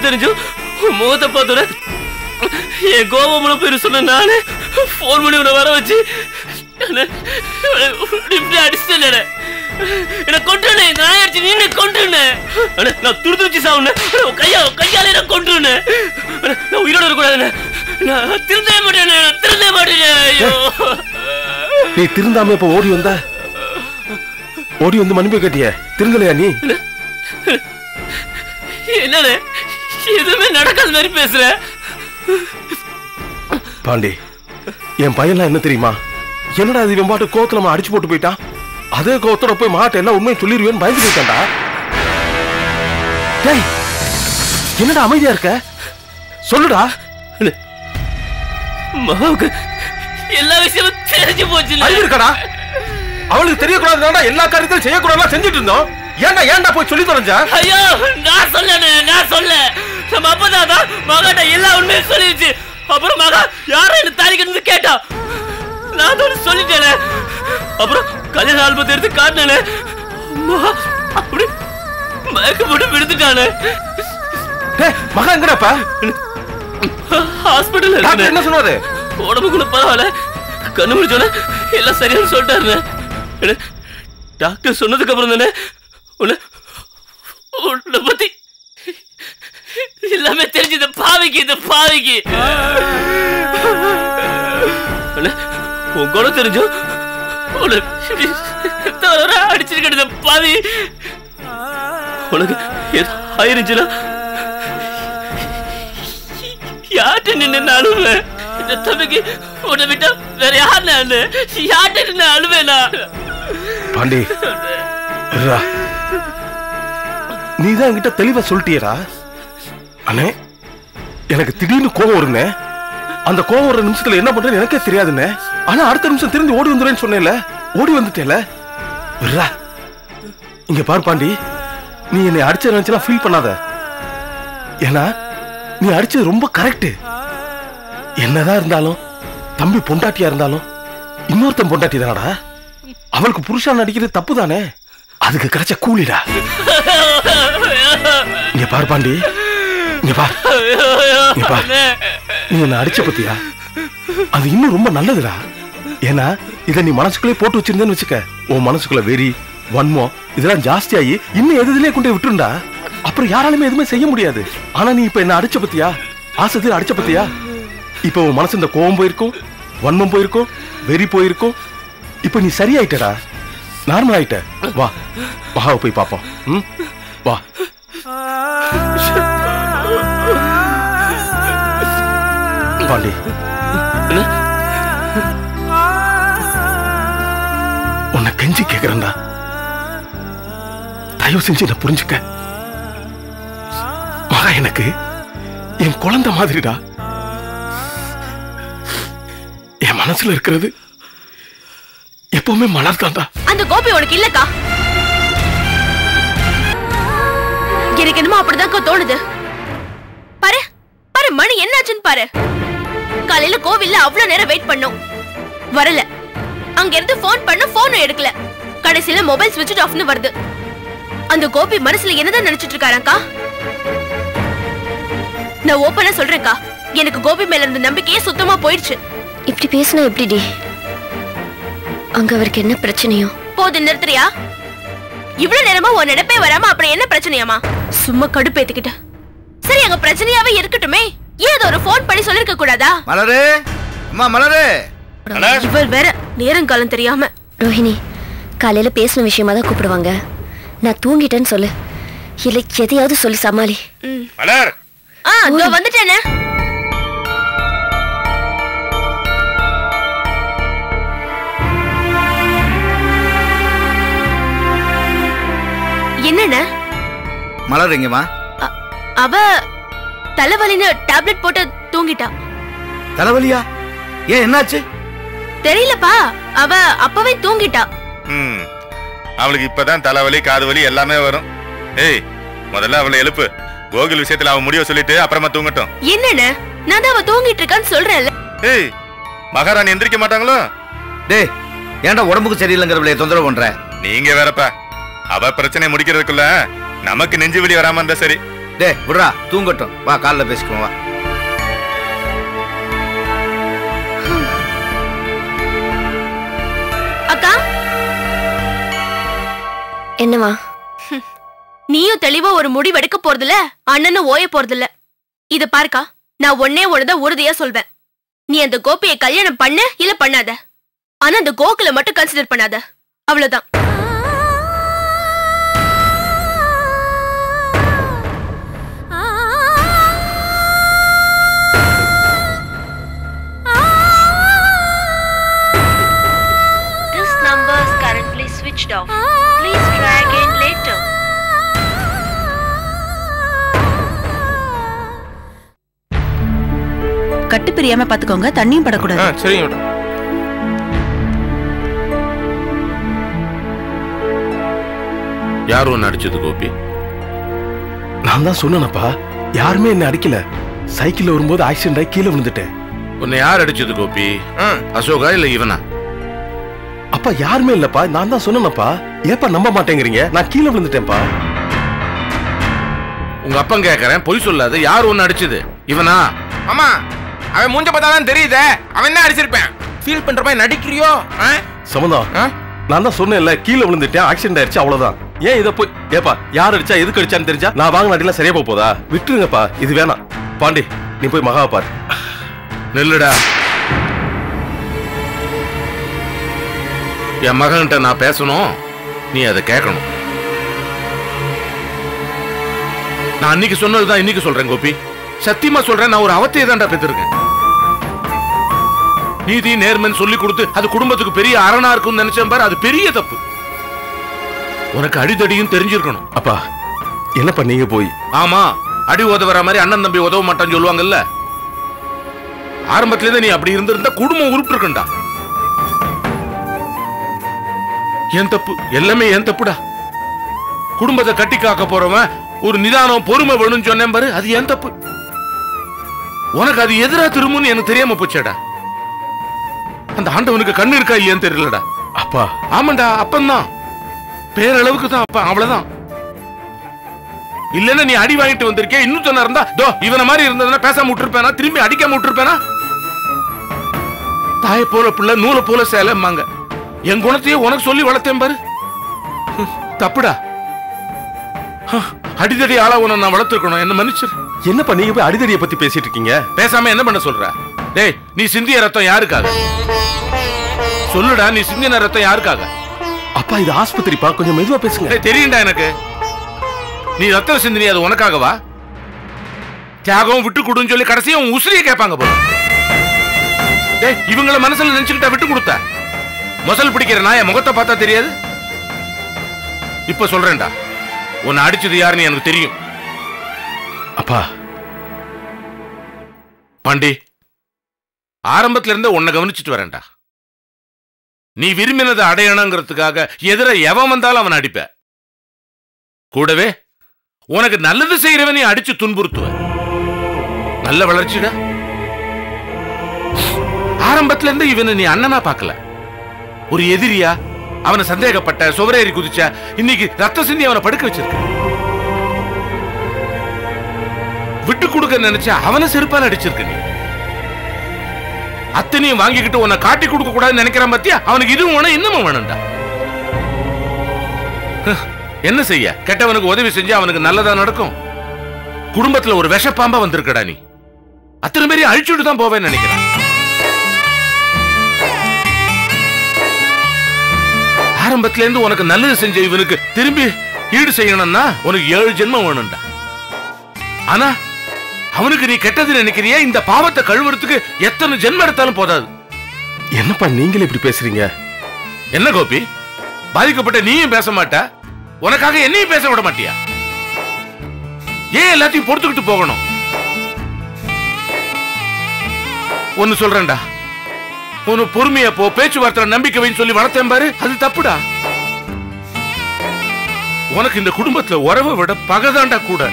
தெரிஞ்சு முகத்தை பார்த்தோட என் கோபமுன பேரு சொன்ன நானே போன் பண்ணி உன்னை வர வச்சு இப்படி அடிச்சுட்டேன். என்ன கொண்டுனே நான் அடிச்சு நீ கொண்டுனே நான் துருதுச்சு சாவுன கையால என்ன கொண்டுனே நான் உயிரோட இருக்கக்கூடாதுன்னு நான் திருந்தவே மாட்டேன். ஐயோ நீ திருந்தாம இப்ப ஓடி வந்து மன்னிப்பு கேட்டிய திருந்தலையா நீ? என்னடே எதுவுமே நடக்காத மாதிரி பேசுற பாண்டி. என் பையன்லாம் என்ன தெரியுமா, என்னடா இது இவன் பாட்டு கோத்துல அடிச்சு போட்டு போயிட்டான், அதே கோத்தோட போய் மாட்ட எல்லாம் உண்மையை சொல்லிடுவேன்னு பயந்து போயிட்டான்டா. டேய் என்னடா அமைதியா இருக்க, சொல்லுடா. மாவுக்கு எல்லா விஷயமும் தெரிஞ்சு போச்சு. அறிவு இருக்கடா, அவளுக்கு தெரியக்கூடாதுடா, எல்லா காரியத்தையும் செய்யக்கூடாது செஞ்சுட்டு இருந்தோம். ஏன்டா போய் சொல்லி தொலைஞ்சா? ஐயோ நான் சொல்ல நம்ம அப்பதான் மகாட்ட எல்லா உண்மையும் சொல்லிடுச்சு. அப்புறம் மகா யாரும் என்ன தாரிக்கிறது கேட்டா, நான் சொல்லிட்டேன். அப்புறம் கல்யாண ஆல்பத்தை எடுத்து காட்டினேன், அப்படி மயக்க போட்டு விழுந்துட்டானே. மகா எங்கடாப்பா? ஹாஸ்பிட்டல் என்ன சொன்னாரு? உடம்பு கூட பரவாயில்ல, கண்ணு முடிச்சோன்னே எல்லாம் சரியானு சொல்லிட்டாரு. டாக்டர் சொன்னதுக்கு அப்புறம் தானே உன்னை பத்தி எல்லாமே தெரிஞ்சது. பாவிக்கு உன் கூட தெரிஞ்சும் அடிச்சிருக்க பாவி. உனக்கு ஆயிருச்சுன்னா யார்கிட்ட நின்று அழுவேன்? இந்த தம்பிக்கு உன்னை விட்டா வேற யார் யார்கிட்ட நின்று அழுவேனா? பாண்டி நீதான் என்கிட்ட தெளிவா சொல்லிட்டியடா. அண்ணே எனக்கு திடீர்னு கோவம் வருங்க, அந்த கோவம் ஒரு நிமிஷத்துல என்ன பண்றேன்னு எனக்கே தெரியாதுண்ணே. ஆனா அடுத்த நிமிஷம் திரும்பி ஓடி வந்துடுறேன்னு சொன்னேன்ல, ஓடி வந்துட்டேல. இங்க பாரு பாண்டி, நீ என்னை அடிச்ச நினைச்சலாம் ஃபீல் பண்ணாத. ஏன்னா நீ அடிச்சது ரொம்ப கரெக்ட். என்னதான் இருந்தாலும் தம்பி பொண்டாட்டியா இருந்தாலும் இன்னொருத்தன் பொண்டாட்டி தானடா. அவளுக்கு புருஷன் நடிக்கிறது தப்பு தானே, அதுக்கு கிடைச்ச கூலிடா. இங்க பார் பாண்டி, இங்க பார், இங்க பார். நீ என்ன அடிச்ச பத்தியா? அது இன்னும் ரொம்ப நல்லதுடா. ஏன்னா இதை நீ மனசுக்குள்ளே போட்டு வச்சிருந்தேன்னு வச்சுக்க, உன் மனசுக்குள்ள வெறி, வன்மம் இதெல்லாம் ஜாஸ்தியாகி இன்னும் எதுலயே கொண்டு விட்டுருண்டா. அப்புறம் யாராலுமே எதுவுமே செய்ய முடியாது. ஆனா நீ இப்ப என்ன அடிச்ச பத்தியா? ஆசை அடிச்ச பத்தியா? இப்ப உன் மனசு இந்த கோபம் போயிருக்கும், வன்மம் போயிருக்கும், வெறி போயிருக்கும். இப்ப நீ சரியாயிட்டடா, நார்மல் ஆயிட்ட. வா மகாவை போய் பாப்போம். வா. பாண்டி, உன்னை கெஞ்சி கேக்குறேன்டா, தயவு செஞ்சு என்ன புரிஞ்சுக்க. மகா எனக்கு என் குழந்தை மாதிரிடா. என் மனசுல இருக்கிறது எப்பவுமே மலர் தான்டா. அந்த கோபி உனக்கு இல்லக்கா. எனக்கு என்னமோ அப்படிதான் தோணுது. பாரு பாரு, மணி என்னாச்சுன்னு பாரு. காலையில கோவில்ல அவ்வளவு நேரம் வெயிட் பண்ணோம், வரல. அங்க இருந்து போன் பண்ண, போனும் எடுக்கல. கடைசியில மொபைல் ஸ்விட்ச் ஆஃப்னு வருது. அந்த கோபி மனசுல என்னதான் நினைச்சிட்டு இருக்காரக்கா? நான் ஓப்பனா சொல்றேன்க்கா, எனக்கு கோபி மேல இருந்த நம்பிக்கையே சுத்தமா போயிடுச்சு. இப்படி பேசினா எப்படிடி? அங்க அவருக்கு என்ன பிரச்சனையோ? போது நிறுத்துறியா? இவ்வளவு நேரமா உன் நினைப்பே வராம அப்புறம் என்ன பிரச்சனையாமா? சும்மா கடுப்பேத்துக்கிட்ட. சரி, அங்க பிரச்சனையாவே இருக்கட்டுமே, ஏதோ ஒரு போன் பண்ணி சொல்லிருக்க கூடாதா? மலரு, அம்மா மலரு. இவள் வேற நேரங்காலம் தெரியாம. ரோஹிணி, காலையில பேசின விஷயமா தான் கூப்பிடுவாங்க. நான் தூங்கிட்டேன்னு சொல்லு, இல்ல எதையாவது சொல்லி சமாளி. மலர், இதோ வந்துட்டேனே. என்னண்ணே? மலர் எங்கம்மா? அவ தலைவலின்னு டேப்லெட் போட்டு தூங்கிட்டா. தலைவலியா? ஏன், என்னாச்சு? தெரியலப்பா, அவ அப்பவே தூங்கிட்டா. அவளுக்கு இப்பதான் தலைவலி, காது வலி எல்லாமே வரும். ஏய், முதல்ல அவளை எழுப்பு. கோகுல் விஷயத்துல அவன் முடிவு சொல்லிட்டு அப்புறமா தூங்கட்டும். என்னண்ணே, நான் தான் அவ தூங்கிட்டு இருக்கான்னு சொல்றேன்ல. ஏய், மகாராணி எந்திரிக்க மாட்டாங்களோ? டேய், ஏன்டா உடம்புக்கு சரியில்லைங்கிறவளைய தொந்தரவு பண்ற? நீங்க வேறப்பா, அவ பிரச்சனை முடிக்கிறதுக்குள்ள நமக்கு நெஞ்சு வலி வராம இருந்தா சரி. டேய் விட்றா, தூங்கட்டும். வா, காலைல பேசிக்குவோம். வா. அக்கா, என்னவா? நீயும் தெளிவா ஒரு முடிவு எடுக்க போறதில்ல, அண்ணனும் ஓய போறதில்ல. இத பாருக்கா, நான் ஒன்னே ஒண்ணுதான் உறுதியா சொல்வேன். நீ அந்த கோபியை கல்யாணம் பண்ண இல்ல பண்ணாத, ஆனா அந்த கோகுல மட்டும் கன்சிடர் பண்ணாத, அவ்வளவுதான். This number is currently switched off. Please try again later. கட்டு பிரியாம பாத்துக்கோங்க, தண்ணியும் படக்கூடாது. சரிங்க மேடம். யார் ஒன்னு அடிச்சது கோபி? நான் தான் சொன்னேனப்பா, யாருமே என்ன அடிக்கல. சைக்கிள்ல வரும்போது ஆக்சிடென்ட் ஆகி கீழே விழுந்துட்டேன். உன்னை யார் அடிச்சது கோபி? அசோகா இல்ல இவனா? அப்பா யாருமே இல்லப்பா, நான் தான் சொன்னேனப்பா. ஏப்பா நம்ப மாட்டேங்கிறீங்க? நான் கீழே விழுந்துட்டேன்ப்பா. உங்க அப்பா கேக்குறேன், பொய் சொல்லாத. யார் ஒன்னு அடிச்சது? இவனா? ஆமா, அவன் மூஞ்ச பார்த்தாதான் தெரியுதே. அவன் என்ன அடிச்சிருப்பேன்? ஃபீல் பண்ற மாதிரி நடிக்கிறியோ? சம்பந்தம், நான் தான் சொன்னேன்ல, கீழே விழுந்துட்டேன், ஆக்சிடென்ட் ஆயிடுச்சு, அவ்வளவுதான். ஏன் இதை போய் ஏப்பா யார் அடிச்சா எதுக்கு அடிச்சான்னு தெரிஞ்சா நான் வாங்கின அடிலாம் சரியா போதா? விட்டுருங்கப்பா, இது வேணாம். பாண்டி, நீ போய் மகாவை பாரு. நெல்லுடா. என் மகன்கிட்ட நான் பேசணும், நீ அதை கேட்கணும். நான் அன்னைக்கு சொன்னதுதான் இன்னைக்கு சொல்றேன் கோபி. சத்தியமா சொல்றேன், நான் ஒரு அவத்தையை தான்டா பெற்றிருக்கேன். நீதி நேர்மைன்னு சொல்லி கொடுத்து அது குடும்பத்துக்கு பெரிய அரணா இருக்கும்னு நினைச்சேன் பாரு, அது பெரிய தப்பு. உனக்கு அடிதடியும் தெரிஞ்சிருக்கணும். அப்பா என்னப்பா நீங்க போய்? ஆமா, அடி உதவுற மாதிரி அண்ணன் தம்பி உதவ மாட்டான்னு சொல்லுவாங்கல்ல. ஆரம்பத்திலேயே நீ அப்படி இருந்திருந்தா குடும்பம் உருப்பிட்டு இருக்கண்டா. என் தப்பு, எல்லாமே என் தப்புடா. குடும்பத்தை கட்டி காக்க போறவன் ஒரு நிதானம் பொறுமை வேணும்னு சொன்னேன் பாரு, அது என் தப்பு. உனக்கு அது எதிரா திரும்புன்னு எனக்கு தெரியாம போச்சேடா. அந்த ஆண்டவனுக்கு கண்ணு இருக்கா ஏன் தெரியலடா. அப்பா ஆமாண்டா, அப்பந்தான், பேரளவுக்கு தான் அப்பா, அவ்வளவுதான். இல்லன்னா நீ அடி வாங்கிட்டு வந்திருக்கே. இன்னும் இருந்தா இவன மாதிரி இருந்ததுன்னா பேசாம விட்டுருப்பேனா? திரும்பி அடிக்காம விட்டுருப்பேனா? தாயை போல பிள்ளை நூலை போல சேலம்மாங்க. என் குணத்தையே உனக்கு சொல்லி வளர்த்தேன் பாரு. தப்புடா. அடிதடி ஆளா உன நான் வளர்த்துருக்கணும். என்ன மன்னிச்சிரு. என்னப்பா நீங்க போய் அடிதடியை பத்தி பேசிட்டு இருக்கீங்க? பேசாம என்ன பண்ண சொல்ற? டேய், நீ சிந்திய ரத்தம் யாருக்காக? சொல்லுடா, நீ சிந்தின ரத்தம் யாருக்காக? அப்பா இது ஆஸ்பத்திரிப்பா, கொஞ்சம் மெதுவா பேசுங்க. தெரியும்டா எனக்கு. நீ ரத்தம் சிந்தினி, அது உனக்காகவா? தியாகம் விட்டு கொடுன்னு சொல்லி கடைசியா உன் உசிரியை கேட்பாங்க போல. டேய், இவங்கள மனசுல நினைச்சுக்கிட்டா விட்டு கொடுத்த? மொசல் பிடிக்கிற நாய முகத்தை பார்த்தா தெரியாது? இப்ப சொல்றேன்டா, உன்னை அடிச்சது யாருன்னு எனக்கு தெரியும். அப்பா பாண்டி, ஆரம்பத்துல இருந்து உன்னை கவனிச்சுட்டு வரேன்டா. நீ விரும்பினதை அடையணுங்கிறதுக்காக எதிர எவன் வந்தாலும் அவன் அடிப்ப. கூடவே உனக்கு நல்லது செய்யறவன் நீ அடிச்சு துன்புறுத்துவ. நல்ல வளர்ச்சிடா. ஆரம்பத்துல இருந்து இவனை நீ அண்ணனா பார்க்கல, ஒரு எதிரியா. அவனை சந்தேகப்பட்ட, சுவரேறி குதிச்ச, இன்னைக்கு ரத்த சிந்தி அவனை படுக்க வச்சிருக்க. விட்டு கொடுக்க நினைச்ச அவனை செருப்பால அடிச்சிருக்க. நீ அத்தனையும் வாங்கிக்கிட்டு உன்னை காட்டி கொடுக்க கூடாதுன்னு நினைக்கிறான் பத்தியா? அவனுக்கு இதுவும் வேணும், இன்னமும் வேணும்டா. என்ன செய்ய? கெட்டவனுக்கு உதவி செஞ்சு அவனுக்கு நல்லதா நடக்கும்? குடும்பத்துல ஒரு விஷப்பாம்பா வந்திருக்கடா. நீ அத்தனை பேரையும் அழிச்சுட்டு தான் போவேன்னு நினைக்கிறான். ஆரம்பத்துல இருந்து உனக்கு நல்லது செஞ்ச இவனுக்கு திரும்பி ஈடு செய்யணும்னா உனக்கு 7 ஜென்மம் வேணும்டா. ஆனா அவனுக்கு நீ கெட்டது நினைக்கிறியா? இந்த பாவத்தை கழுவுறதுக்கு எத்தனை ஜென்மம் எடுத்தாலும் போதாது. என்னப்பா நீங்களே இப்படி பேசுறீங்க? என்ன கோபி, பாதிக்கப்பட்ட நீயும் பேச மாட்ட, உனக்காக என்னையும் பேச விட மாட்டியா? ஏன் எல்லாத்தையும் பொறுத்துக்கிட்டு போகணும்? ஒன்னு சொல்றேன்டா, உன்னு பொறுமையா போ, பேச்சுவார்த்தை நம்பிக்கை வைன்னு சொல்லி வளர்த்தேன் பாரு, அது தப்புடா. உனக்கு இந்த குடும்பத்துல உறவை விட பகைதாண்டா கூட.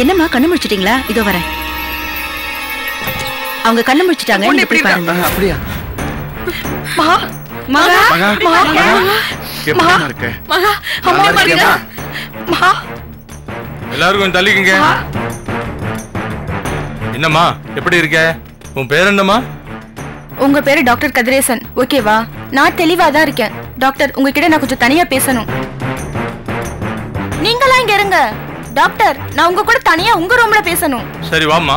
என்னம்மா கண்ணு முடிச்சிட்டீங்களா? இதோ வரேன். அவங்க கண்ணு முடிச்சிட்டாங்க, நீங்க போய் பாருங்க. அப்படியா? மகா மகா மகா எப்படிமா இருக்க? மகா அம்மா பாருங்க. மகா எல்லாரும் கொஞ்சம் தள்ளிக்குங்க. என்னம்மா எப்படி இருக்க? உன் பேர் என்னம்மா? உங்க பேரு டாக்டர் கதிரேசன், ஓகேவா? நான் தெளிவா தான் இருக்கேன். டாக்டர், உங்ககிட்ட நான் கொஞ்சம் தனியா பேசணும். நீங்களா இங்க இருங்க. டாக்டர், நான் உங்க கூட தனியா உங்க ரூம்ல பேசணும். சரி வாம்மா.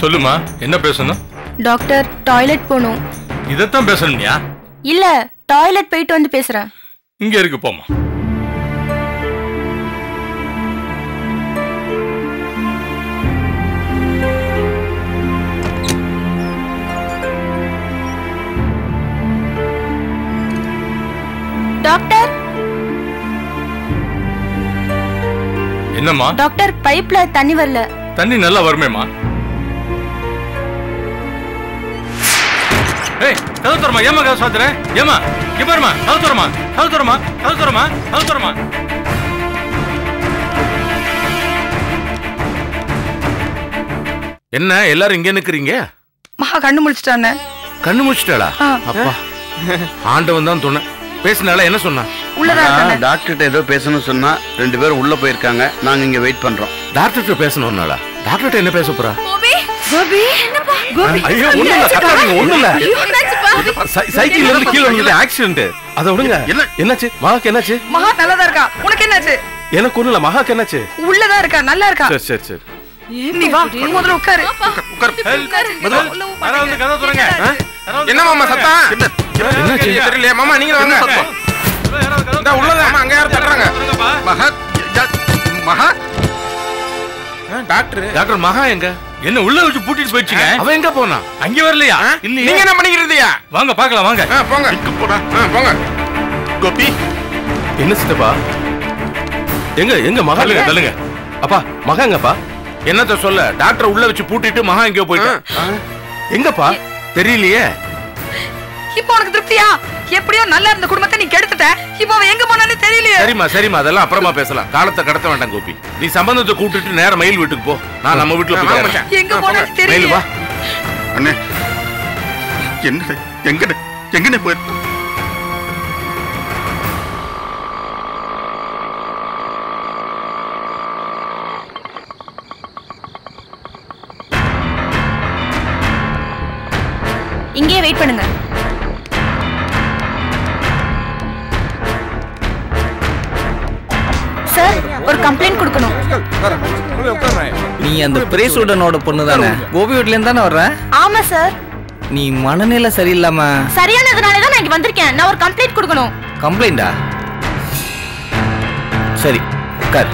சொல்லுமா, என்ன பேசணும்? டாக்டர், டாய்லெட் போகணும். இதத்தான் பேசணும்யா? இல்ல, டாய்லெட் போயிட்டு வந்து பேசுறேன். இங்க இருக்கு, போமா. டாக்டர். என்னம்மா? டாக்டர், பைப்ல தண்ணி வரல. தண்ணி நல்லா வருமேமா? ஏய், கதவு தரமா. ஏமா கதவு சாத்துற? ஏமா இங்க பாருமா, கதவு தரமா, கதவு தரமா, கதவு தரமா, கதவு தரமா. என்ன எல்லாரும் இங்க நிக்கிறீங்க? மகா கண்ணு முடிச்சிட்டானே. கண்ணு முடிச்சிட்டாளா? அப்பா, ஆண்டவன் தான் துணை. பேசினால என்ன சொன்னா? டாக்டர்கிட்ட ஏதோ பேசணும் சொன்னா 2 பேரும் உள்ள போயிருக்காங்க. நாங்க இங்க வெயிட் பண்றோம். டாக்டர்கிட்ட பேசணும்னால? டாக்டர்கிட்ட என்ன பேச போறா? கோபி கோபி என்னப்பா? கோபி ஐயோ ஒண்ணும் இல்ல, கத்தாதீங்க, ஒண்ணும் இல்ல. சைக்கிள்ல இருந்து கீழ விழுந்து ஆக்சிடென்ட். அத விடுங்க. என்னாச்சு மகாக்கு? என்னாச்சு? மகா நல்லதா இருக்கா. உனக்கு என்னாச்சு? எனக்கு ஒண்ணும் இல்ல. மகாக்கு என்னாச்சு? உள்ளதா இருக்கா, நல்லா இருக்கா. சரி சரி சரி. நீ வா, முதல்ல உட்காரு. யாராவது கதவு திறங்க. என்ன மாமா சத்தம்? என்னாச்சு? தெரியலையா மாமா? நீங்க வாங்க. இந்த உள்ளதா மாமா, அங்க யாரும் தட்டுறாங்க. மகா மகா டாக்டர். டாக்டர் மகா எங்க? என்ன உள்ள வச்சு பூட்டிட்டு போயிடுச்சுங்க. அவன் எங்க போனா? அங்க வரலையா? இல்லையா? நீங்க என்ன பண்ணிக்கிறீங்க? வாங்க பாக்கலாம், வாங்க. போங்க போடா. போங்க. கோபி, என்ன சித்தப்பா? எங்க எங்க மகா? தள்ளுங்க. அப்பா மகா எங்கப்பா? என்னத்த சொல்ல, டாக்டர் உள்ள வச்சு பூட்டிட்டு மகா எங்கேயோ போயிட்டான். எங்கப்பா தெரியலையே. இப்போ உனக்கு திருப்தியா? எப்படியோ நல்லா இருந்த குடும்பத்தை நீ கெடுத்துட்ட. இப்போ அவன் எங்க போனான்னு தெரியலையே. சரிம்மா அதெல்லாம் அப்புறமா பேசலாம். காலத்தை கடத்த வேண்டாம் கோபி. நீ சம்பந்தத்தை கூட்டிட்டு நேரா மயில் வீட்டுக்கு போ. நான் நம்ம வீட்டுல போய் எங்க போனான்னு தெரியல. மயில் வா. அண்ணே என்ன எங்கடே போய் இங்கேயே வெயிட் பண்ணுங்க. சார், ஒரு கம்ப்ளைண்ட் கொடுக்கணும். நீ அந்த பிரேசுடனோட பொண்ணு தானே? கோபி வீட்ல இருந்து தானே வர்ற? ஆமா சார். நீ மனநிலை சரியில்லாம. சரியானதுனால தான் நான் இங்க வந்திருக்கேன். நான் ஒரு கம்ப்ளைண்ட் கொடுக்கணும். கம்ப்ளைண்டா? சரி உட்கார்.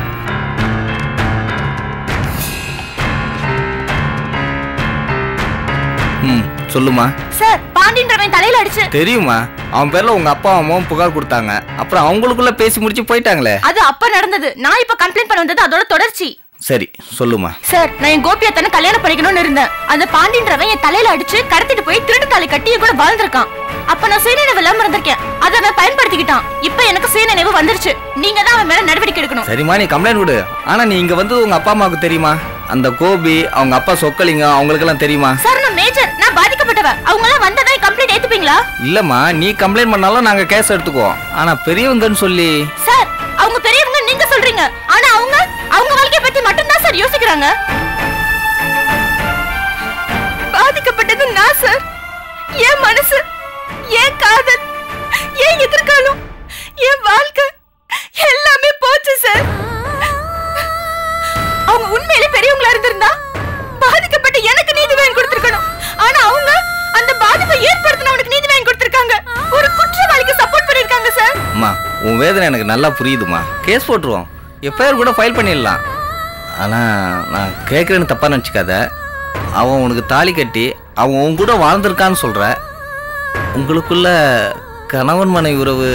சொல்லுமா. சார், பாண்டின்றவன் தலையில அடிச்சு. தெரியுமா, அவன் பேர்ல உங்க அப்பா அம்மாவும் புகார் கொடுத்தாங்க. அப்புறம் அவங்களுக்குள்ள பேசி முடிச்சு போயிட்டாங்களே. அது அப்ப நடந்தது. நான் இப்ப கம்ப்ளைண்ட் பண்ண வந்தது அதோட தொடர்ச்சி. சரி சொல்லுமா. சார், நான் என் கோபியத்தனை கல்யாணம் பண்ணிக்கணும்னு இருந்தேன். அந்த பாண்டின்றவன் என் தலையில அடிச்சு கடத்திட்டு போய் திருட்டு தாலி கட்டி கூட வாழ்ந்திருக்கான். அப்ப நான் சுயநினைவு இல்லாம இருந்திருக்கேன். அதை அவன் பயன்படுத்திக்கிட்டான். இப்ப எனக்கு சுயநினைவு வந்துருச்சு. நீங்க தான் அவன் மேல நடவடிக்கை எடுக்கணும். சரிம்மா, நீ கம்ப்ளைண்ட் கொடு. ஆனா நீ இங்க வந்தது உங்க அப்பா அம்மாவுக்கு தெரியுமா? அந்த கோபி, அவங்க அப்பா சொக்கலிங்க, அவங்களுக்கு எல்லாம் தெரியுமா? சார், நான் மேஜர். நான் பாதிக்கப்பட்டவ. அவங்க எல்லாம் வந்ததா கம்ப்ளைண்ட் ஏத்துப்பீங்களா? இல்லம்மா, நீ கம்ப்ளைண்ட் பண்ணாலும் நாங்க கேஸ் எடுத்துக்குவோம். ஆனா பெரியவங்கன்னு சொல்லி. சார், அவங்க பெரியவங்க நீங்க சொல்றீங்க. ஆனா அவங்க வாழ்க்கைய பத்தி மட்டும் தான் சார் யோசிக்கிறாங்க. பாதிக்கப்பட்டது நான் சார். என் மனசு, என் காதல், என் எதிர்காலம், என் வாழ்க்கை எல்லாமே போச்சு சார். அவங்க உண்மையிலே பெரியவங்களா இருந்திருந்தா பாதிக்கப்பட்ட எனக்கு நீதி வாங்கி கொடுத்திருக்கணும். ஆனா அவங்க அந்த பாதிப்பை ஏற்படுத்தினவனுக்கு நீதி வாங்கி கொடுத்திருக்காங்க. ஒரு குற்றவாளிக்கு சப்போர்ட் பண்ணிருக்காங்க சார். அம்மா, உன் வேதனை எனக்கு நல்லா புரியுதுமா. கேஸ் போட்டுருவோம், எஃப்ஐஆர் கூட ஃபைல் பண்ணிடலாம். ஆனா நான் கேட்கறேன்னு தப்பா நினைச்சுக்காத. அவன் உனக்கு தாலி கட்டி அவன் உன் கூட வாழ்ந்திருக்கான்னு சொல்ற. உங்களுக்குள்ள கணவன் மனைவி உறவு